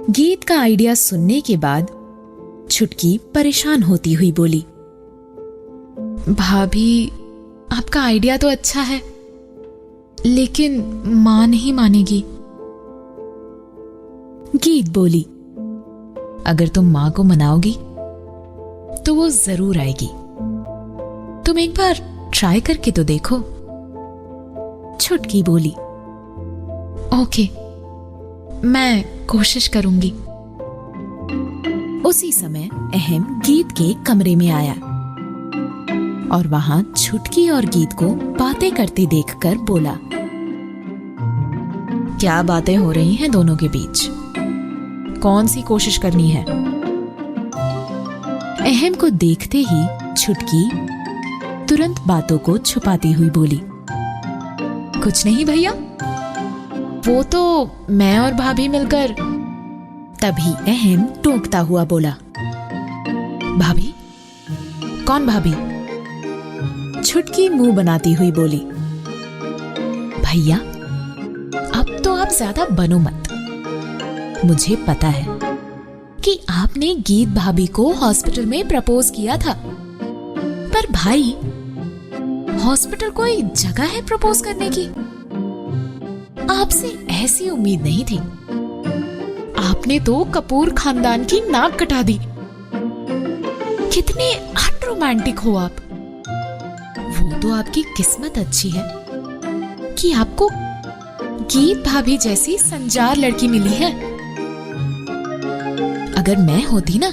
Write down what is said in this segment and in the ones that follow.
गीत का आइडिया सुनने के बाद छुटकी परेशान होती हुई बोली, भाभी आपका आइडिया तो अच्छा है, लेकिन मां नहीं मानेगी। गीत बोली, अगर तुम मां को मनाओगी तो वो जरूर आएगी। तुम एक बार ट्राई करके तो देखो। छुटकी बोली, ओके, मैं कोशिश करूंगी। उसी समय अहम गीत के कमरे में आया और वहां छुटकी और गीत को बातें करते देखकर बोला, क्या बातें हो रही हैं दोनों के बीच? कौन सी कोशिश करनी है? अहम को देखते ही छुटकी तुरंत बातों को छुपाती हुई बोली, कुछ नहीं भैया, वो तो मैं और भाभी मिलकर। तभी अहम टोकता हुआ बोला, भाभी? कौन भाभी? छुटकी मुंह बनाती हुई बोली, भैया अब तो आप ज्यादा बनो मत। मुझे पता है कि आपने गीत भाभी को हॉस्पिटल में प्रपोज किया था, पर भाई हॉस्पिटल कोई जगह है प्रपोज करने की? आपसे ऐसी उम्मीद नहीं थी। आपने तो कपूर खानदान की नाक कटा दी। कितने अनरोमांटिक हो आप। वो तो आपकी किस्मत अच्छी है कि आपको गीत भाभी जैसी संजार लड़की मिली है। अगर मैं होती ना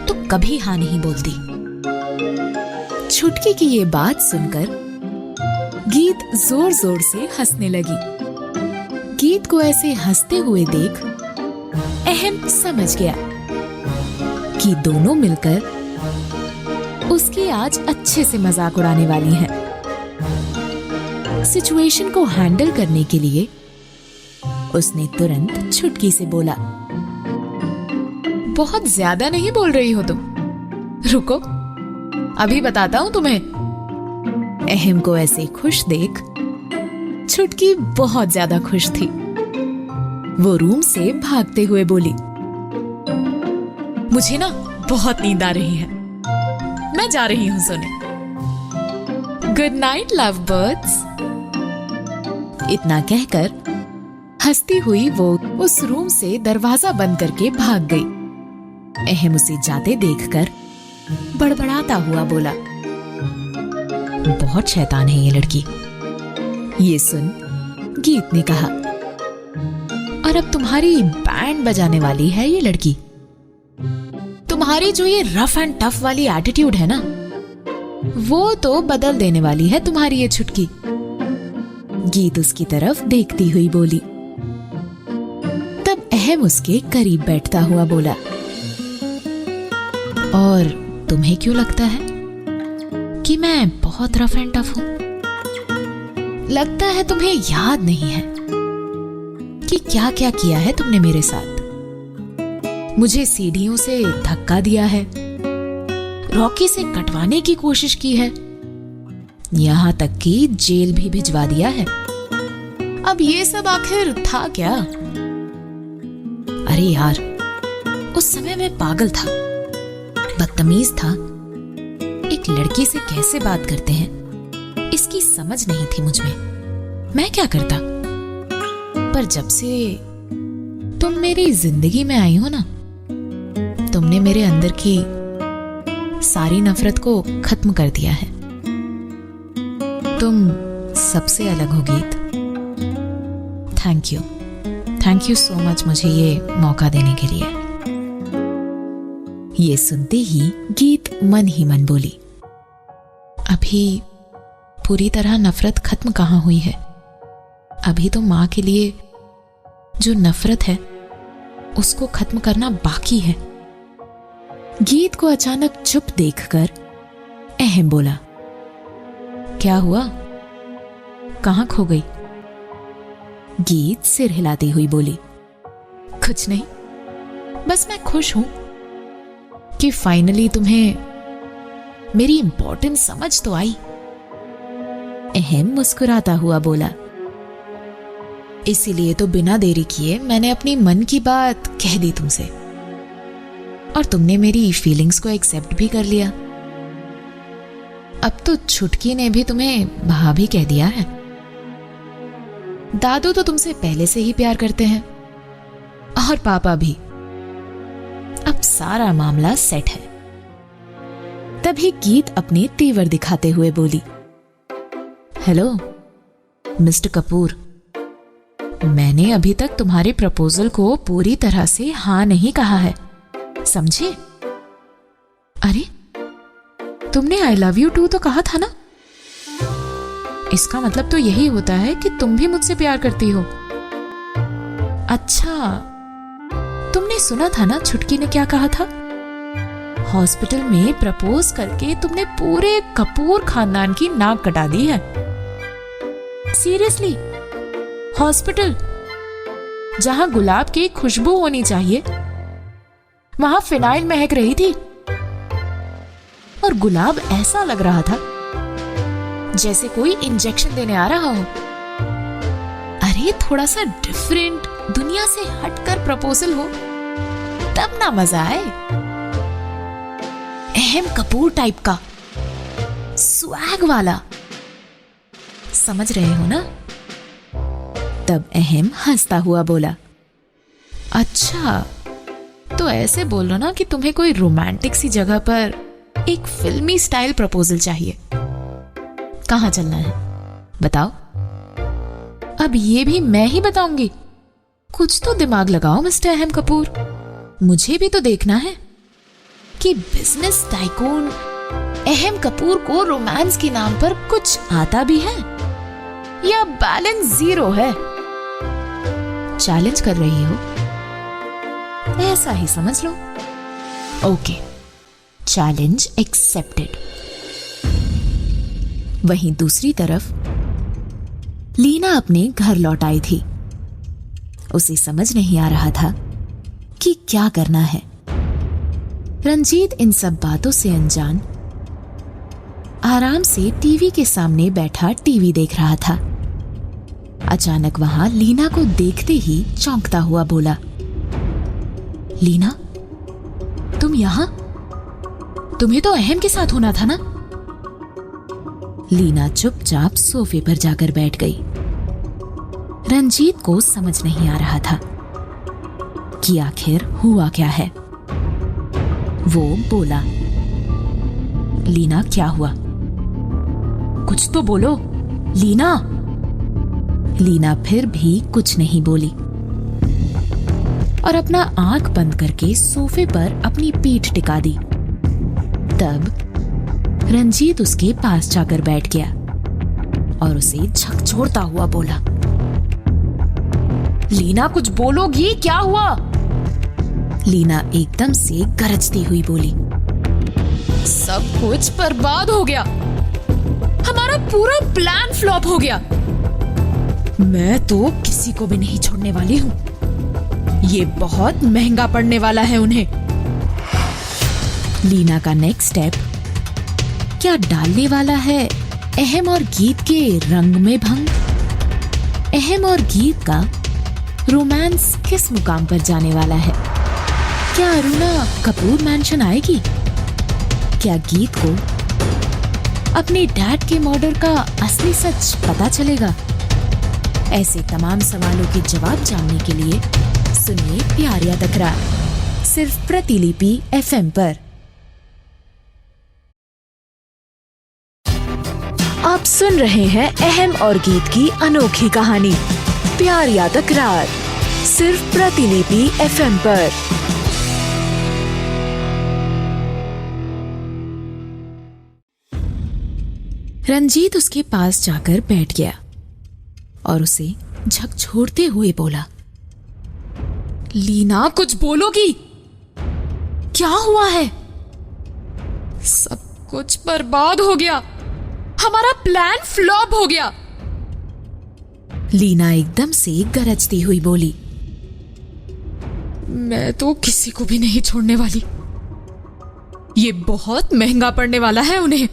तो कभी हाँ नहीं बोलती। छुटकी की ये बात सुनकर गीत जोर जोर से हंसने लगी। गीत को ऐसे हंसते हुए देख अहम समझ गया कि दोनों मिलकर उसकी आज अच्छे से मजाक उड़ाने वाली हैं। सिचुएशन को हैंडल करने के लिए उसने तुरंत छुटकी से बोला, बहुत ज्यादा नहीं बोल रही हो तुम, रुको अभी बताता हूं तुम्हें। अहम को ऐसे खुश देख छुटकी बहुत ज्यादा खुश थी। वो रूम से भागते हुए बोली, मुझे ना बहुत नींद आ रही है, मैं जा रही हूं सोने। Good night love birds. इतना कहकर हंसती हुई वो उस रूम से दरवाजा बंद करके भाग गई। अहम उसे जाते देखकर बड़बड़ाता हुआ बोला, बहुत शैतान है ये लड़की। ये सुन गीत ने कहा, और अब तुम्हारी बैंड बजाने वाली है ये लड़की। तुम्हारी जो ये रफ एंड टफ वाली एटीट्यूड है ना, वो तो बदल देने वाली है तुम्हारी ये छुटकी। गीत उसकी तरफ देखती हुई बोली। तब अहम उसके करीब बैठता हुआ बोला, और तुम्हें क्यों लगता है कि मैं बहुत रफ एंड टफ हूं? लगता है तुम्हें याद नहीं है कि क्या क्या किया है तुमने मेरे साथ। मुझे सीढ़ियों से धक्का दिया है, रॉकी से कटवाने की कोशिश की है, यहां तक कि जेल भी भिजवा दिया है। अब ये सब आखिर था क्या? अरे यार, उस समय मैं पागल था, बदतमीज था। एक लड़की से कैसे बात करते हैं इसकी समझ नहीं थी मुझ में। मैं क्या करता? पर जब से तुम मेरी जिंदगी में आई हो ना, तुमने मेरे अंदर की सारी नफरत को खत्म कर दिया है। तुम सबसे अलग हो गीत। थैंक यू सो मच मुझे ये मौका देने के लिए। ये सुनते ही गीत मन ही मन बोली, अभी पूरी तरह नफरत खत्म कहां हुई है। अभी तो मां के लिए जो नफरत है उसको खत्म करना बाकी है। गीत को अचानक चुप देखकर अहम बोला, क्या हुआ? कहां खो गई? गीत सिर हिलाती हुई बोली, कुछ नहीं, बस मैं खुश हूं कि फाइनली तुम्हें मेरी इंपॉर्टेंस समझ तो आई। अहम मुस्कुराता हुआ बोला, इसीलिए तो बिना देरी किए मैंने अपनी मन की बात कह दी तुमसे, और तुमने मेरी फीलिंग्स को एक्सेप्ट भी कर लिया। अब तो छुटकी ने भी तुम्हें भाभी कह दिया है। दादू तो तुमसे पहले से ही प्यार करते हैं, और पापा भी। अब सारा मामला सेट है। तभी गीत अपने तेवर दिखाते हुए बोली, हेलो मिस्टर कपूर, मैंने अभी तक तुम्हारे प्रपोजल को पूरी तरह से हाँ नहीं कहा है, समझे? अरे तुमने आई लव यू टू तो कहा था ना? इसका मतलब तो यही होता है कि तुम भी मुझसे प्यार करती हो। अच्छा, तुमने सुना था ना छुटकी ने क्या कहा था? हॉस्पिटल में प्रपोज करके तुमने पूरे कपूर खानदान की नाक कटा दी है। सीरियसली, हॉस्पिटल जहां गुलाब की खुशबू होनी चाहिए वहां फिनाइल महक रही थी, और गुलाब ऐसा लग रहा था जैसे कोई इंजेक्शन देने आ रहा हो। अरे थोड़ा सा डिफरेंट, दुनिया से हटकर प्रपोजल हो तब ना मजा आए। अहम कपूर टाइप का, स्वैग वाला, समझ रहे हो ना? तब अहम हंसता हुआ बोला, अच्छा तो ऐसे बोलो ना कि तुम्हें कोई रोमांटिक सी जगह पर एक फिल्मी स्टाइल प्रपोजल चाहिए। कहां चलना है बताओ? अब ये भी मैं ही बताऊंगी? कुछ तो दिमाग लगाओ मिस्टर अहम कपूर। मुझे भी तो देखना है कि बिजनेस टाइकून अहम कपूर को रोमांस के नाम पर कुछ आता भी है या बैलेंस जीरो है। चैलेंज कर रही हो, ऐसा ही समझ लो। Okay, challenge accepted. वहीं दूसरी तरफ लीना अपने घर लौट आई थी। उसे समझ नहीं आ रहा था कि क्या करना है। रंजीत इन सब बातों से अनजान आराम से टीवी के सामने बैठा टीवी देख रहा था। अचानक वहां लीना को देखते ही चौंकता हुआ बोला, लीना तुम यहां? तुम्हें तो अहम के साथ होना था ना? लीना चुपचाप सोफे पर जाकर बैठ गई। रंजीत को समझ नहीं आ रहा था कि आखिर हुआ क्या है। वो बोला, लीना क्या हुआ? कुछ तो बोलो लीना। लीना फिर भी कुछ नहीं बोली और अपना आंख बंद करके सोफे पर अपनी पीठ टिका दी। तब रंजीत उसके पास जाकर बैठ गया और उसे झकझोरता हुआ बोला, लीना कुछ बोलोगी? क्या हुआ? लीना एकदम से गरजती हुई बोली, सब कुछ बर्बाद हो गया। हमारा पूरा प्लान फ्लॉप हो गया। मैं तो किसी को भी नहीं छोड़ने वाली हूँ। ये बहुत महंगा पड़ने वाला है उन्हें। लीना का नेक्स्ट स्टेप क्या डालने वाला है अहम और गीत के रंग में भंग? अहम और गीत का रोमांस किस मुकाम पर जाने वाला है? क्या अरुणा कपूर मैंशन आएगी? क्या गीत को अपने डैड के मर्डर का असली सच पता चलेगा? ऐसे तमाम सवालों के जवाब जानने के लिए सुनिए प्यार या तकरार, सिर्फ प्रतिलिपि FM पर। आप सुन रहे हैं अहम और गीत की अनोखी कहानी प्यार या तकरार, सिर्फ प्रतिलिपि FM पर। रंजीत उसके पास जाकर बैठ गया और उसे झकझोरते हुए बोला, लीना कुछ बोलोगी? क्या हुआ है? सब कुछ बर्बाद हो गया। हमारा प्लान फ्लॉप हो गया। लीना एकदम से गरजती हुई बोली, मैं तो किसी को भी नहीं छोड़ने वाली। ये बहुत महंगा पड़ने वाला है उन्हें।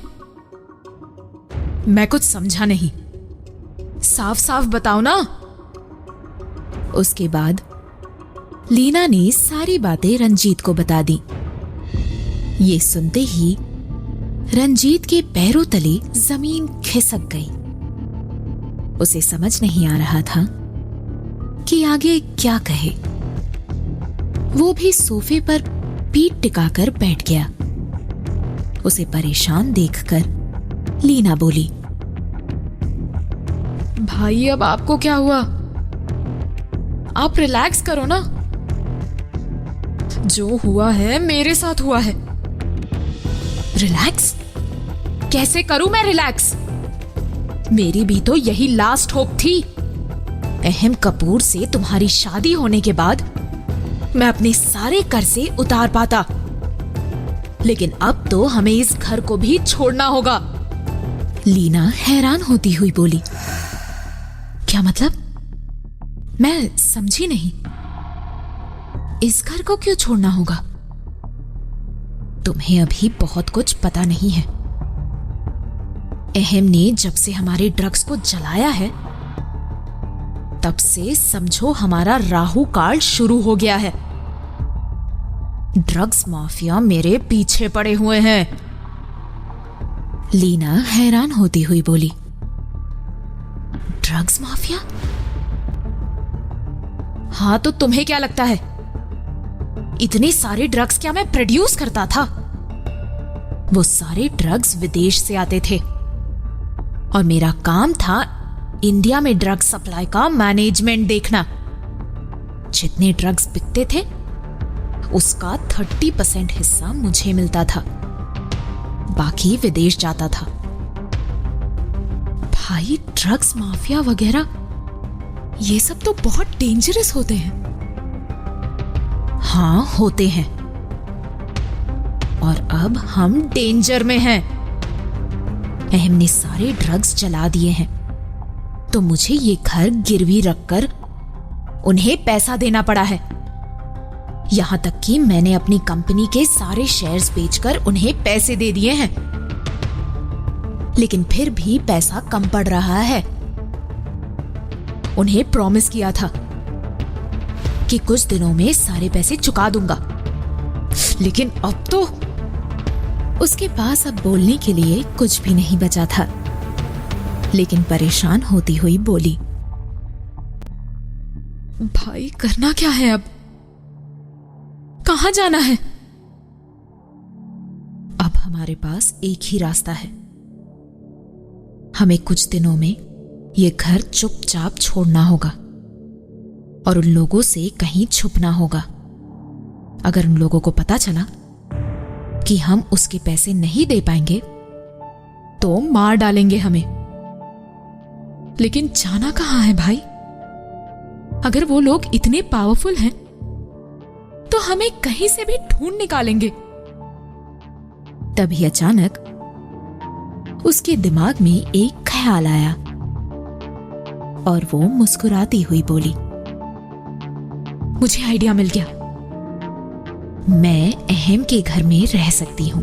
मैं कुछ समझा नहीं, साफ साफ बताओ ना। उसके बाद लीना ने सारी बातें रंजीत को बता दी। ये सुनते ही रंजीत के पैरों तले जमीन खिसक गई। उसे समझ नहीं आ रहा था कि आगे क्या कहे। वो भी सोफे पर पीठ टिकाकर बैठ गया। उसे परेशान देखकर लीना बोली, भाई अब आपको क्या हुआ? आप रिलैक्स करो ना। जो हुआ है मेरे साथ हुआ है। रिलैक्स? कैसे करूं मैं रिलैक्स? मेरी भी तो यही लास्ट होप थी। अहम कपूर से तुम्हारी शादी होने के बाद मैं अपने सारे कर्जे उतार पाता, लेकिन अब तो हमें इस घर को भी छोड़ना होगा। लीना हैरान होती हुई बोली, क्या मतलब? मैं समझी नहीं। इस घर को क्यों छोड़ना होगा? तुम्हें अभी बहुत कुछ पता नहीं है। अहम ने जब से हमारे ड्रग्स को जलाया है, तब से समझो हमारा राहु काल शुरू हो गया है। ड्रग्स माफिया मेरे पीछे पड़े हुए हैं। लीना हैरान होती हुई बोली, ड्रग्स माफिया? हाँ, तो तुम्हें क्या लगता है इतने सारे ड्रग्स क्या मैं प्रोड्यूस करता था? वो सारे ड्रग्स विदेश से आते थे और मेरा काम था इंडिया में ड्रग सप्लाई का मैनेजमेंट देखना। जितने ड्रग्स बिकते थे उसका 30% हिस्सा मुझे मिलता था, बाकी विदेश जाता था। भाई, ड्रग्स माफिया वगैरह ये सब तो बहुत डेंजरस होते हैं। हाँ, होते हैं, और अब हम डेंजर में हैं। अहम ने सारे ड्रग्स जला दिए हैं, तो मुझे ये घर गिरवी रखकर उन्हें पैसा देना पड़ा है। यहां तक कि मैंने अपनी कंपनी के सारे शेयर्स बेचकर उन्हें पैसे दे दिए हैं, लेकिन फिर भी पैसा कम पड़ रहा है। उन्हें प्रॉमिस किया था कि कुछ दिनों में सारे पैसे चुका दूंगा, लेकिन अब तो उसके पास अब बोलने के लिए कुछ भी नहीं बचा था। लेकिन परेशान होती हुई बोली, भाई करना क्या है अब? कहां जाना है? अब हमारे पास एक ही रास्ता है। हमें कुछ दिनों में ये घर चुपचाप छोड़ना होगा और उन लोगों से कहीं छुपना होगा। अगर उन लोगों को पता चला कि हम उसके पैसे नहीं दे पाएंगे तो मार डालेंगे हमें। लेकिन जाना कहां है भाई? अगर वो लोग इतने पावरफुल हैं तो हमें कहीं से भी ढूंढ निकालेंगे। तभी अचानक उसके दिमाग में एक ख्याल आया और वो मुस्कुराती हुई बोली, मुझे आइडिया मिल गया। मैं अहम के घर में रह सकती हूं।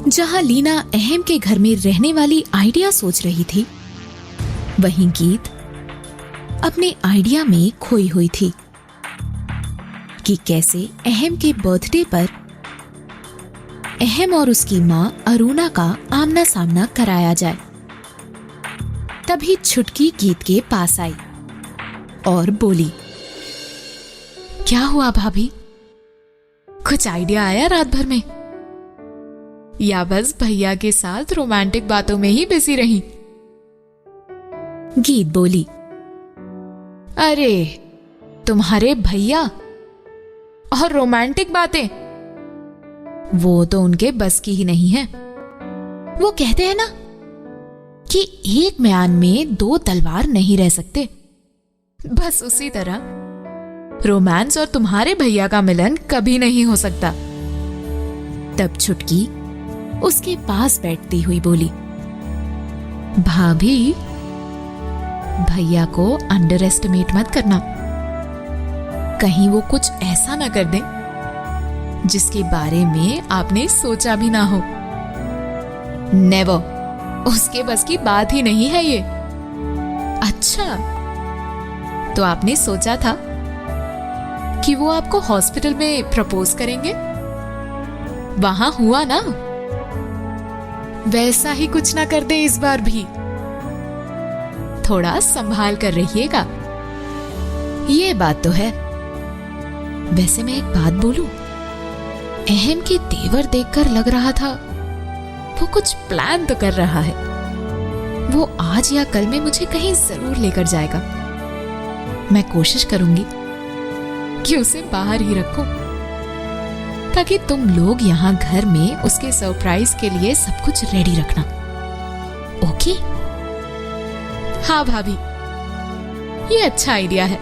जहां लीना अहम के घर में रहने वाली आइडिया सोच रही थी, वहीं गीत अपने आइडिया में खोई हुई थी कि कैसे अहम के बर्थडे पर अहम और उसकी मां अरुणा का आमना सामना कराया जाए। तभी छुटकी गीत के पास आई और बोली, क्या हुआ भाभी? कुछ आइडिया आया रात भर में, या बस भैया के साथ रोमांटिक बातों में ही बिजी रही? गीत बोली, अरे तुम्हारे भैया और रोमांटिक बातें, वो तो उनके बस की ही नहीं है। वो कहते हैं ना कि एक म्यान में दो तलवार नहीं रह सकते। बस उसी तरह रोमांस और तुम्हारे भैया का मिलन कभी नहीं हो सकता। तब छुटकी उसके पास बैठती हुई बोली, भाभी भैया को अंडर एस्टिमेट मत करना, कहीं वो कुछ ऐसा ना कर दे जिसके बारे में आपने सोचा भी ना हो। नेवर, उसके बस की बात ही नहीं है ये। अच्छा, तो आपने सोचा था कि वो आपको हॉस्पिटल में प्रपोज करेंगे? वहां हुआ ना? वैसा ही कुछ ना कर दे इस बार भी। थोड़ा संभाल कर रहिएगा। ये बात तो है। वैसे मैं एक बात बोलूं, अहम के तेवर देखकर लग रहा था वो कुछ प्लान तो कर रहा है। वो आज या कल में मुझे कहीं जरूर लेकर जाएगा। मैं कोशिश करूंगी कि उसे बाहर ही रखूं, ताकि तुम लोग यहां घर में उसके सरप्राइज के लिए सब कुछ रेडी रखना। ओके? हाँ भाभी, ये अच्छा आइडिया है।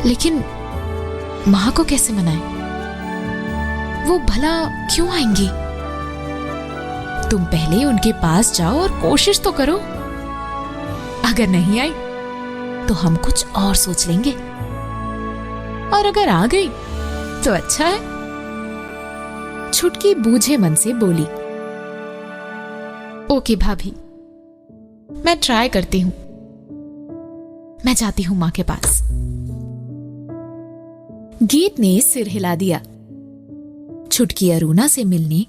लेकिन मां को कैसे मनाएं? वो भला क्यों आएंगी? तुम पहले उनके पास जाओ और कोशिश तो करो। अगर नहीं आई तो हम कुछ और सोच लेंगे, और अगर आ गई तो अच्छा है। छुटकी बूझे मन से बोली, ओके भाभी, मैं ट्राई करती हूं। मैं जाती हूं मां के पास। गीत ने सिर हिला दिया। छुटकी अरुणा से मिलने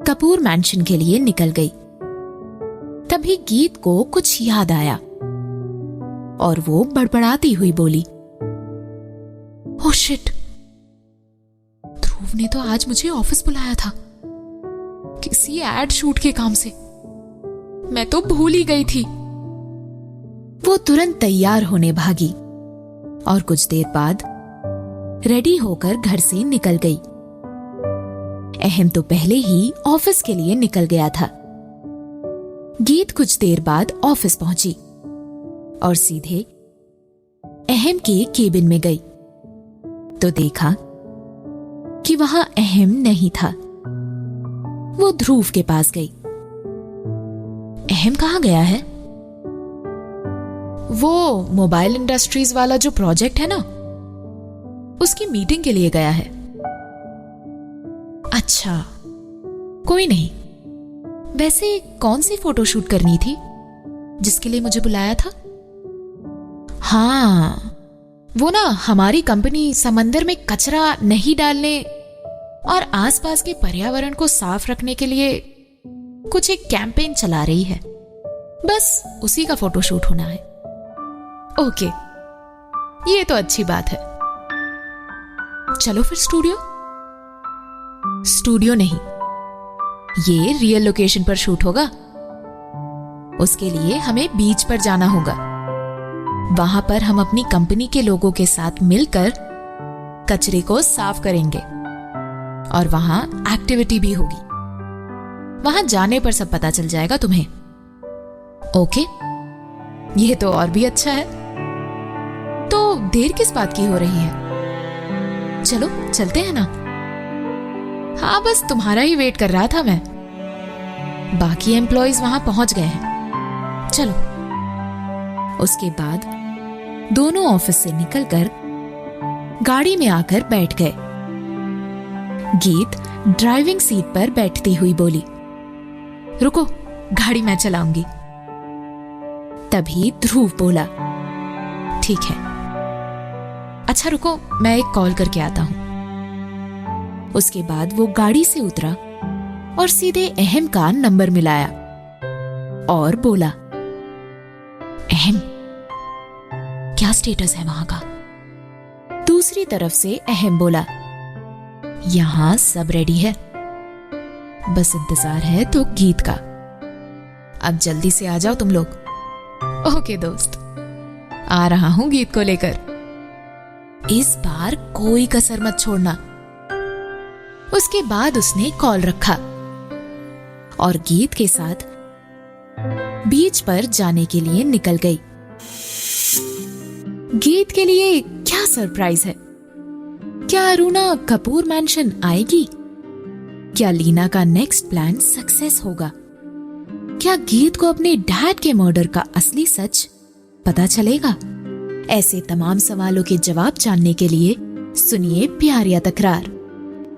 कपूर मैंशन के लिए निकल गई। तभी गीत को कुछ याद आया और वो बड़बड़ाती हुई बोली, ओह शिट, ध्रुव ने तो आज मुझे ऑफिस बुलाया था किसी एड शूट के काम से। मैं तो भूल ही गई थी। वो तुरंत तैयार होने भागी और कुछ देर बाद रेडी होकर घर से निकल गई। अहम तो पहले ही ऑफिस के लिए निकल गया था। गीत कुछ देर बाद ऑफिस पहुंची और सीधे अहम के केबिन में गई तो देखा कि वहां अहम नहीं था। वो ध्रुव के पास गई। अहम कहां गया है? वो मोबाइल इंडस्ट्रीज वाला जो प्रोजेक्ट है ना, उसकी मीटिंग के लिए गया है। अच्छा, कोई नहीं। वैसे कौन सी फोटो शूट करनी थी जिसके लिए मुझे बुलाया था? हाँ, वो ना हमारी कंपनी समंदर में कचरा नहीं डालने और आसपास के पर्यावरण को साफ रखने के लिए कुछ एक कैंपेन चला रही है। बस उसी का फोटो शूट होना है। ओके, ये तो अच्छी बात है। चलो फिर स्टूडियो। स्टूडियो नहीं, ये रियल लोकेशन पर शूट होगा। उसके लिए हमें बीच पर जाना होगा। वहां पर हम अपनी कंपनी के लोगों के साथ मिलकर कचरे को साफ करेंगे और वहां एक्टिविटी भी होगी। वहां जाने पर सब पता चल जाएगा तुम्हें। ओके, ये तो और भी अच्छा है। तो देर किस बात की हो रही है? चलो चलते हैं ना। हाँ, बस तुम्हारा ही वेट कर रहा था मैं। बाकी एम्प्लॉइज वहां पहुंच गए हैं। चलो। उसके बाद दोनों ऑफिस से निकलकर गाड़ी में आकर बैठ गए। गीत ड्राइविंग सीट पर बैठती हुई बोली, रुको, गाड़ी मैं चलाऊंगी। तभी ध्रुव बोला, ठीक है। अच्छा रुको, मैं एक कॉल करके आता हूं। उसके बाद वो गाड़ी से उतरा और सीधे अहम का नंबर मिलाया और बोला, अहम, क्या स्टेटस है वहां का? दूसरी तरफ से अहम बोला, यहां सब रेडी है, बस इंतजार है तो गीत का। अब जल्दी से आ जाओ तुम लोग। ओके दोस्त, आ रहा हूं गीत को लेकर। इस बार कोई कसर मत छोड़ना। उसके बाद उसने कॉल रखा और गीत के साथ बीच पर जाने के लिए निकल गई। गीत के लिए क्या सरप्राइज है? क्या अरुणा कपूर मैंशन आएगी? क्या लीना का नेक्स्ट प्लान सक्सेस होगा? क्या गीत को अपने डैड के मर्डर का असली सच पता चलेगा? ऐसे तमाम सवालों के जवाब जानने के लिए सुनिए प्यार या तकरार,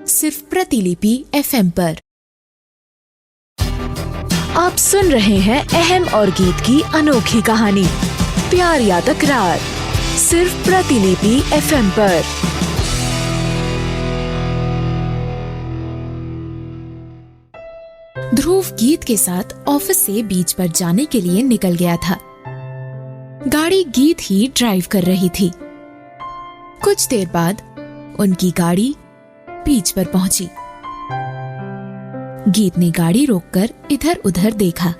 सिर्फ प्रतिलिपि FM पर। आप सुन रहे हैं अहम और गीत की अनोखी कहानी प्यार या तकरार, सिर्फ प्रतिलिपि FM पर। ध्रुव गीत के साथ ऑफिस से बीच पर जाने के लिए निकल गया था। गाड़ी गीत ही ड्राइव कर रही थी। कुछ देर बाद उनकी गाड़ी बीच पर पहुंची। गीत ने गाड़ी रोककर इधर उधर देखा,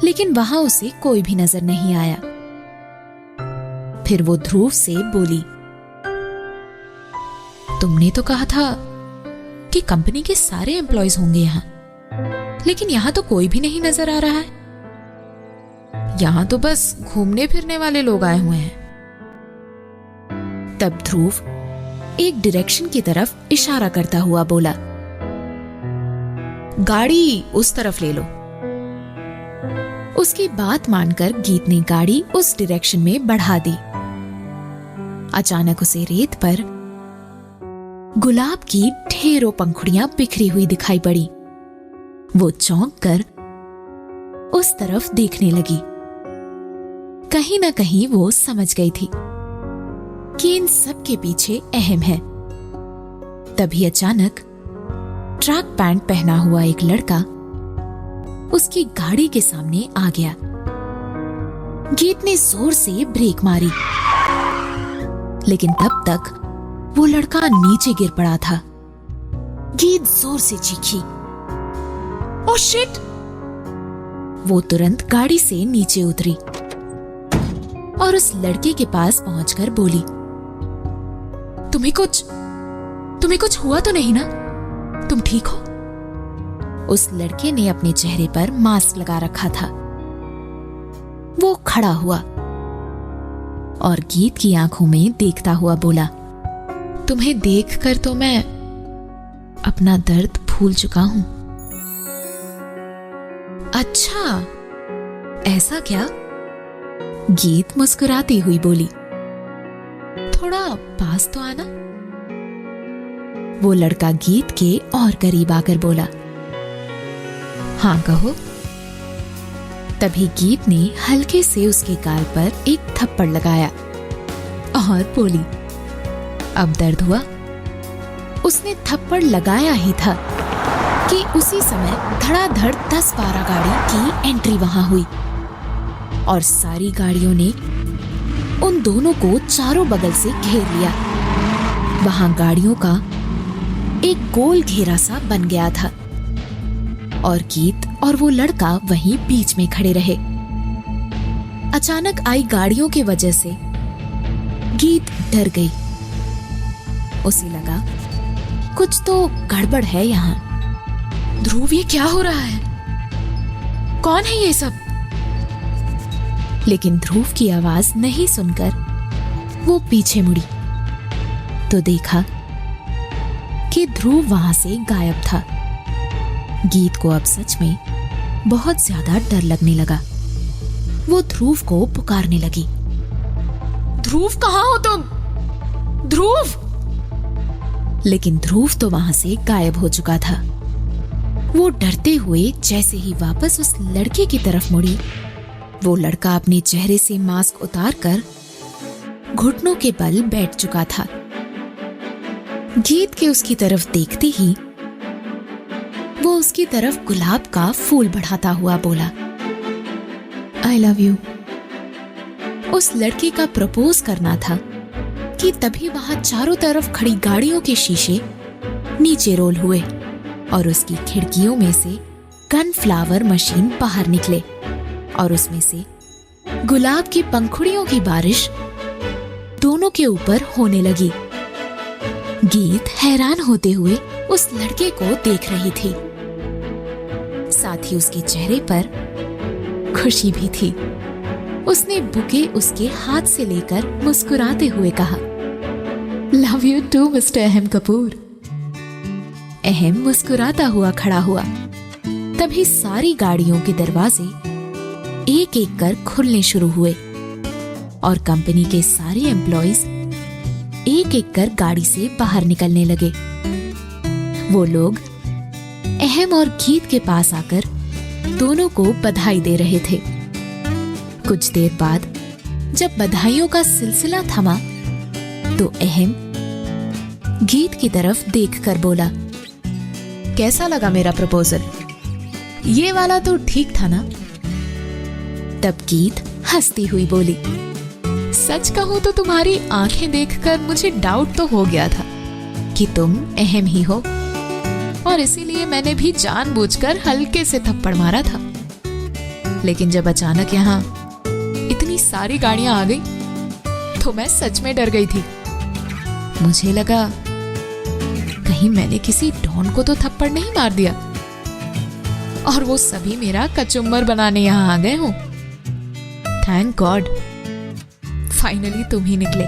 लेकिन वहां उसे कोई भी नजर नहीं आया। फिर वो ध्रुव से बोली, तुमने तो कहा था कि कंपनी के सारे एम्प्लॉयज होंगे यहाँ, लेकिन यहाँ तो कोई भी नहीं नजर आ रहा है। यहाँ तो बस घूमने फिरने वाले लोग आए हुए हैं। तब ध्रुव एक डायरेक्शन की तरफ इशारा करता हुआ बोला, गाड़ी उस तरफ ले लो। उसकी बात मानकर गीत ने गाड़ी उस डायरेक्शन में बढ़ा दी। अचानक उसे रेत पर गुलाब की ढेरों पंखुड़ियां बिखरी हुई दिखाई पड़ी। वो चौंक कर उस तरफ देखने लगी। कहीं ना कहीं वो समझ गई थी कि इन सब के पीछे अहम है। तभी अचानक ट्रैक पैंट पहना हुआ एक लड़का उसकी गाड़ी के सामने आ गया। गीत ने जोर से ब्रेक मारी, लेकिन तब तक वो लड़का नीचे गिर पड़ा था। गीत जोर से चीखी, ओह शिट! वो तुरंत गाड़ी से नीचे उतरी और उस लड़के के पास पहुंचकर बोली, तुम्हें कुछ हुआ तो नहीं ना? तुम ठीक हो? उस लड़के ने अपने चेहरे पर मास्क लगा रखा था। वो खड़ा हुआ और गीत की आंखों में देखता हुआ बोला, तुम्हें देखकर तो मैं अपना दर्द भूल चुका हूं। अच्छा, ऐसा क्या? गीत मुस्कुराती हुई बोली, थोड़ा पास तो आना। वो लड़का गीत के और करीब आकर बोला, हाँ कहो। तभी गीत ने हल्के से उसके गाल पर एक थप्पड़ लगाया और बोली, अब दर्द हुआ? उसने थप्पड़ लगाया ही था कि उसी समय धड़ाधड़ 10-12 गाड़ी की एंट्री वहां हुई और सारी गाड़ियों ने उन दोनों को चारों बगल से घेर लिया। वहां गाड़ियों का एक गोल घेरा सा बन गया था और गीत और वो लड़का वहीं बीच में खड़े रहे। अचानक आई गाड़ियों की वजह से गीत डर गई। उसे लगा कुछ तो गड़बड़ है यहाँ। ध्रुव, ये क्या हो रहा है? कौन है ये सब? लेकिन ध्रुव की आवाज नहीं सुनकर वो पीछे मुड़ी तो देखा कि ध्रुव वहां से गायब था। गीत को अब सच में बहुत ज्यादा डर लगने लगा। वो ध्रुव को पुकारने लगी, ध्रुव कहाँ हो तुम? ध्रुव! लेकिन ध्रुव तो वहां से गायब हो चुका था। वो डरते हुए जैसे ही वापस उस लड़के की तरफ मुड़ी, वो लड़का अपने चेहरे से मास्क उतारकर घुटनों के बल बैठ चुका था। गीत के उसकी तरफ देखते ही वो उसकी तरफ गुलाब का फूल बढ़ाता हुआ बोला, आई लव यू। उस लड़के का प्रपोज करना था कि तभी वहां चारों तरफ खड़ी गाड़ियों के शीशे नीचे रोल हुए और उसकी खिड़कियों में से गन फ्लावर मशीन बाहर निकले और उसमें से गुलाब की पंखुड़ियों की बारिश दोनों के ऊपर होने लगी। गीत हैरान होते हुए उस लड़के को देख रही थी, साथ ही उसके चेहरे पर खुशी भी थी। उसने बुके उसके हाथ से लेकर मुस्कुराते हुए कहा, लव यू टू मिस्टर अहम कपूर। अहम मुस्कुराता हुआ खड़ा हुआ। तभी सारी गाड़ियों के दरवाजे एक एक कर खुलने शुरू हुए और कंपनी के सारे एम्प्लॉइज एक एक कर गाड़ी से बाहर निकलने लगे। वो लोग अहम और गीत के पास आकर दोनों को बधाई दे रहे थे। कुछ देर बाद जब बधाइयों का सिलसिला थमा तो अहम गीत की तरफ देखकर बोला, कैसा लगा मेरा प्रपोजल? ये वाला तो ठीक था ना? तब गीत हंसती हुई बोली, सच कहूं तो तुम्हारी आंखें देखकर मुझे डाउट तो हो गया था कि तुम अहम ही हो, और इसीलिए मैंने भी जानबूझकर हल्के से थप्पड़ मारा था। लेकिन जब अचानक यहाँ इतनी सारी गाड़ियां आ गई तो मैं सच में डर गई थी। मुझे लगा कहीं मैंने किसी डॉन को तो थप्पड़ नहीं मार दिया और वो सभी मेरा कचुम्बर बनाने यहाँ आ गए हों। थैंक गॉड, फाइनली तुम ही निकले।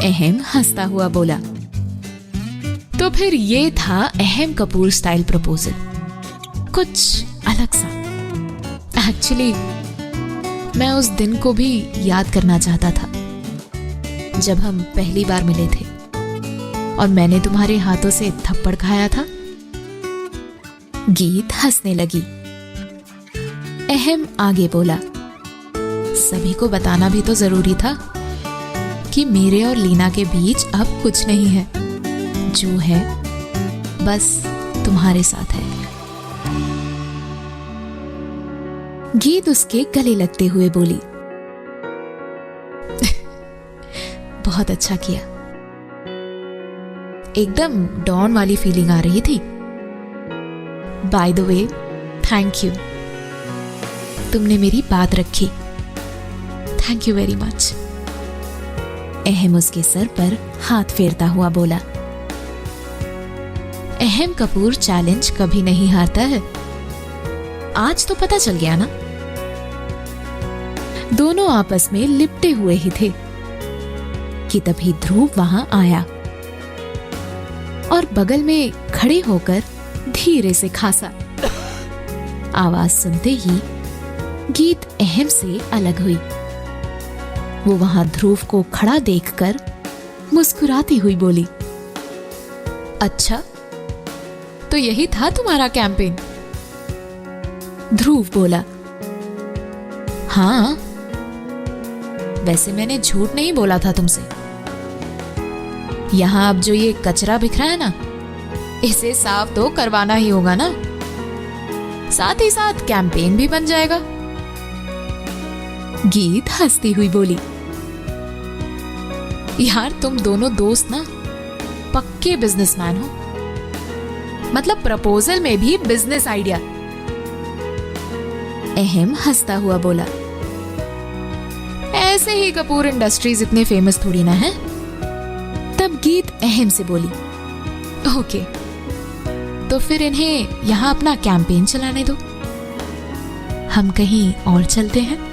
अहम हंसता हुआ बोला। तो फिर ये था अहम कपूर स्टाइल प्रपोजल, कुछ अलग सा। एक्चुअली मैं उस दिन को भी याद करना चाहता था जब हम पहली बार मिले थे और मैंने तुम्हारे हाथों से थप्पड़ खाया था। गीत हंसने लगी। अहम आगे बोला, सभी को बताना भी तो जरूरी था कि मेरे और लीना के बीच अब कुछ नहीं है, जो है बस तुम्हारे साथ है। गीत उसके गले लगते हुए बोली, बहुत अच्छा किया। एकदम डॉन वाली फीलिंग आ रही थी। By the way, thank you, तुमने मेरी बात रखी। Thank you very much. अहम उसके सर पर हाथ फेरता हुआ बोला। अहम कपूर चैलेंज कभी नहीं हारता है, आज तो पता चल गया ना। दोनों आपस में लिपटे हुए ही थे कि तभी ध्रुव वहां आया और बगल में खड़े होकर धीरे से खांसा। आवाज सुनते ही गीत अहम से अलग हुई। वो वहां ध्रुव को खड़ा देखकर मुस्कुराती हुई बोली, अच्छा तो यही था तुम्हारा कैंपेन? ध्रुव बोला, हाँ, वैसे मैंने झूठ नहीं बोला था तुमसे। यहां अब जो ये कचरा बिखरा है ना, इसे साफ तो करवाना ही होगा ना, साथ ही साथ कैंपेन भी बन जाएगा। गीत हंसती हुई बोली, यार तुम दोनों दोस्त ना पक्के बिजनेसमैन हो, मतलब प्रपोजल में भी बिजनेस आइडिया। अहम हंसता हुआ बोला, ऐसे ही कपूर इंडस्ट्रीज इतने फेमस थोड़ी ना है। तब गीत अहम से बोली, ओके, तो फिर इन्हें यहां अपना कैंपेन चलाने दो, हम कहीं और चलते हैं।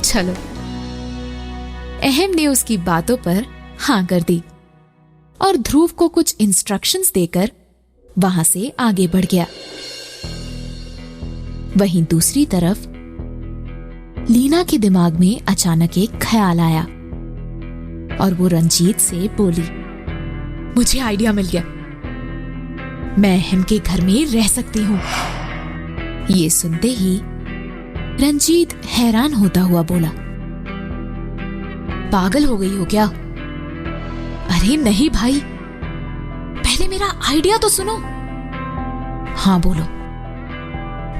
चलो। अहम ने उसकी बातों पर हां कर दी और ध्रुव को कुछ इंस्ट्रक्शंस देकर वहां से आगे बढ़ गया। वहीं दूसरी तरफ लीना के दिमाग में अचानक एक ख्याल आया और वो रंजीत से बोली, मुझे आइडिया मिल गया, मैं अहम के घर में रह सकती हूं। ये सुनते ही रंजीत हैरान होता हुआ बोला, पागल हो गई हो क्या? अरे नहीं भाई, पहले मेरा आइडिया तो सुनो। हाँ बोलो।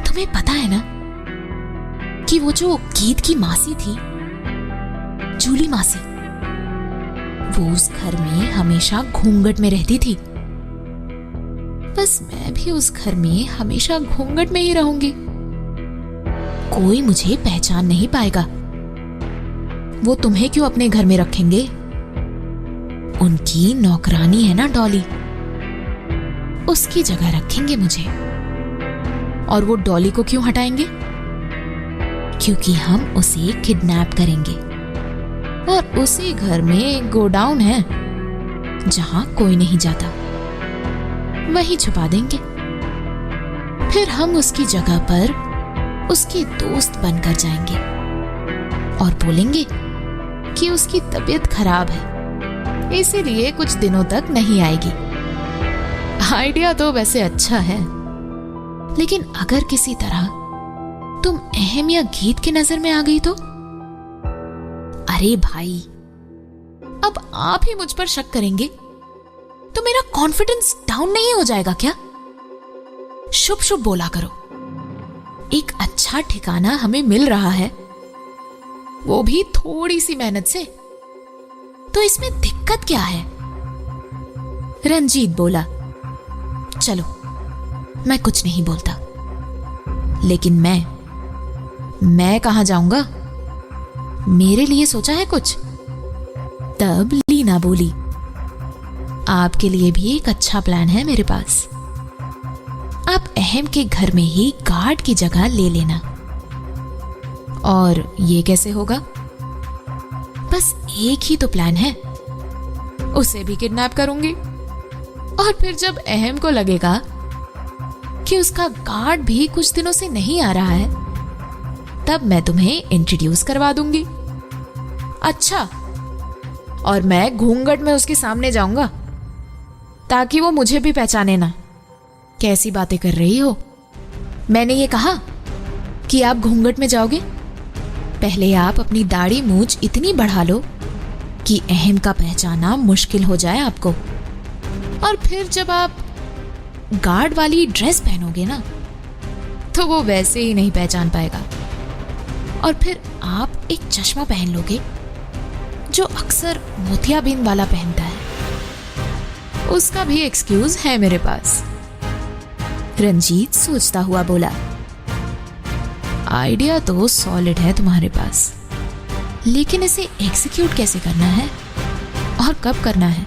तुम्हें पता है ना कि वो जो गीत की मासी थी, जूली मासी, वो उस घर में हमेशा घूंघट में रहती थी। बस मैं भी उस घर में हमेशा घूंघट में ही रहूंगी, कोई मुझे पहचान नहीं पाएगा। वो तुम्हें क्यों अपने घर में रखेंगे? उनकी नौकरानी है ना डॉली, उसकी जगह रखेंगे मुझे। और वो डॉली को क्यों हटाएंगे? क्योंकि हम उसे किडनैप करेंगे और उसी घर में गोडाउन है जहां कोई नहीं जाता, वहीं छुपा देंगे। फिर हम उसकी जगह पर उसके दोस्त बनकर जाएंगे और बोलेंगे कि उसकी तबीयत खराब है, इसीलिए कुछ दिनों तक नहीं आएगी। आइडिया तो वैसे अच्छा है, लेकिन अगर किसी तरह तुम अहम या गीत की नजर में आ गई तो? अरे भाई, अब आप ही मुझ पर शक करेंगे तो मेरा कॉन्फिडेंस डाउन नहीं हो जाएगा क्या? शुभ शुभ बोला करो। एक अच्छा ठिकाना हमें मिल रहा है, वो भी थोड़ी सी मेहनत से, तो इसमें दिक्कत क्या है? रंजीत बोला, चलो मैं कुछ नहीं बोलता, लेकिन मैं कहां जाऊंगा? मेरे लिए सोचा है कुछ? तब लीना बोली, आपके लिए भी एक अच्छा प्लान है मेरे पास। आप अहम के घर में ही गार्ड की जगह ले लेना। और ये कैसे होगा? बस एक ही तो प्लान है, उसे भी किडनैप करूंगी, और फिर जब अहम को लगेगा कि उसका गार्ड भी कुछ दिनों से नहीं आ रहा है, तब मैं तुम्हें इंट्रोड्यूस करवा दूंगी। अच्छा, और मैं घूंघट में उसके सामने जाऊंगा ताकि वो मुझे भी पहचाने ना। कैसी बातें कर रही हो? मैंने ये कहा कि आप घूंघट में जाओगे? पहले आप अपनी दाढ़ी मूंछ इतनी बढ़ा लो कि अहम का पहचाना मुश्किल हो जाए आपको, और फिर जब आप गार्ड वाली ड्रेस पहनोगे ना, तो वो वैसे ही नहीं पहचान पाएगा। और फिर आप एक चश्मा पहन लोगे जो अक्सर मोतियाबिंद वाला पहनता है, उसका भी एक्सक्यूज है मेरे पास। रंजीत सोचता हुआ बोला, आइडिया तो सॉलिड है तुम्हारे पास, लेकिन इसे एग्जीक्यूट कैसे करना है और कब करना है?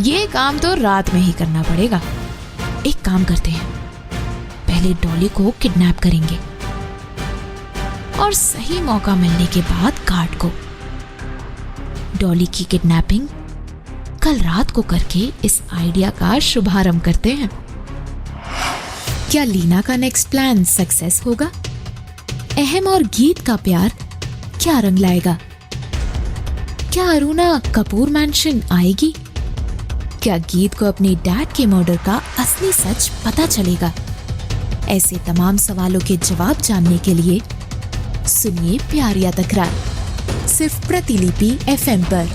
ये काम तो रात में ही करना पड़ेगा। एक काम करते हैं, पहले डॉली को किडनैप करेंगे और सही मौका मिलने के बाद गार्ड को। डॉली की किडनैपिंग कल रात को करके इस आइडिया का शुभारंभ करते हैं। क्या लीना का नेक्स्ट प्लान सक्सेस होगा? अहम और गीत का प्यार क्या रंग लाएगा? क्या अरुणा कपूर मैंशन आएगी? क्या गीत को अपने डैड के मर्डर का असली सच पता चलेगा? ऐसे तमाम सवालों के जवाब जानने के लिए सुनिए प्यार या तकरार, सिर्फ प्रतिलिपि FM पर।